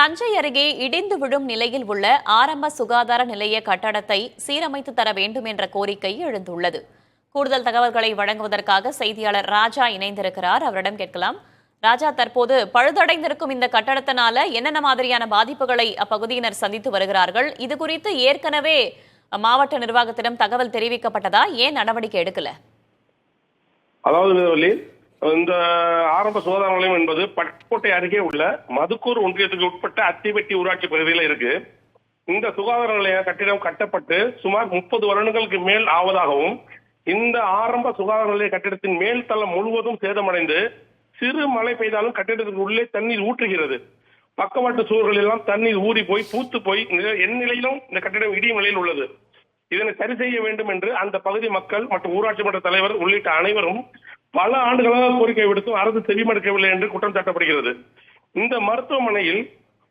தஞ்சை அருகே இடிந்து விழும் நிலையில் உள்ள ஆரம்ப சுகாதார நிலைய கட்டடத்தை சீரமைத்து தர வேண்டும் என்ற கோரிக்கை எழுந்துள்ளது. கூடுதல் தகவல்களை வழங்குவதற்காக செய்தியாளர் ராஜா இணைந்திருக்கிறார். அவரிடம் கேட்கலாம். ராஜா, தற்போது பழுதடைந்திருக்கும் இந்த கட்டடத்தினால என்னென்ன மாதிரியான பாதிப்புகளை அப்பகுதியினர் சந்தித்து வருகிறார்கள்? இது குறித்து ஏற்கனவே மாவட்ட நிர்வாகத்திடம் தகவல் தெரிவிக்கப்பட்டதா? ஏன் நடவடிக்கை எடுக்கல? அதாவது இந்த ஆரம்ப சுகாதார நிலையம் என்பது பட்டுக்கோட்டை அருகே உள்ள மதுக்கூர் ஒன்றியத்துக்கு உட்பட்ட அத்திவெட்டி ஊராட்சி பகுதியில் இருக்கு. இந்த சுகாதார நிலைய கட்டிடம் கட்டப்பட்டு சுமார் 30 வருடங்களுக்கு மேல் ஆவதாகவும், இந்த ஆரம்ப சுகாதார நிலைய கட்டிடத்தின் மேல் தளம் முழுவதும் சேதமடைந்து சிறு மழை பெய்தாலும் கட்டிடத்திற்கு உள்ளே தண்ணீர் ஊற்றுகிறது. பக்கவாட்டு சுவர்கள் எல்லாம் தண்ணீர் ஊறி போய் பூத்து போய் என் நிலையிலும் இந்த கட்டிடம் இடியும் நிலையில் உள்ளது. இதனை சரி செய்ய வேண்டும் என்று அந்த பகுதி மக்கள் மற்றும் ஊராட்சி மன்ற தலைவர் உள்ளிட்ட அனைவரும் பல ஆண்டுகளாக கோரிக்கை விடுத்தும் அரசு செவிமடுக்கவில்லை என்று குற்றம் சாட்டப்படுகிறது. இந்த மருத்துவமனையில்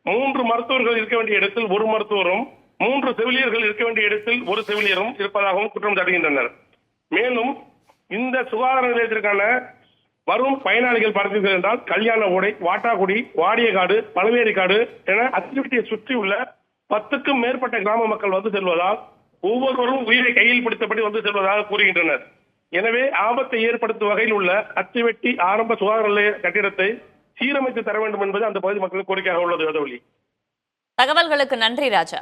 3 மருத்துவர்கள் இருக்க வேண்டிய இடத்தில் 1 மருத்துவரும், 3 செவிலியர்கள் இருக்க வேண்டிய இடத்தில் 1 செவிலியரும் இருப்பதாகவும் குற்றம் சாட்டுகின்றனர். மேலும் இந்த சுகாதார நிலையத்திற்கான வரும் பயனாளிகள் பார்த்தீர்கள் என்றால் கல்யாண ஓடை, வாட்டாக்குடி, வாடியக்காடு, பழவேரிக்காடு என அத்திவெட்டியை சுற்றியுள்ள 10க்கும் மேற்பட்ட கிராம மக்கள் வந்து செல்வதால் ஒவ்வொருவரும் உயிரை கையில் பிடித்தபடி வந்து செல்வதாக கூறுகின்றனர். எனவே ஆபத்தை ஏற்படுத்தும் வகையில் உள்ள அத்திவெட்டி ஆரம்ப சுகாதார நிலைய கட்டிடத்தை சீரமைத்து தர வேண்டும் என்பது அந்த பகுதி மக்களுக்கு கோரிக்கையாக உள்ளது. தகவல்களுக்கு நன்றி ராஜா.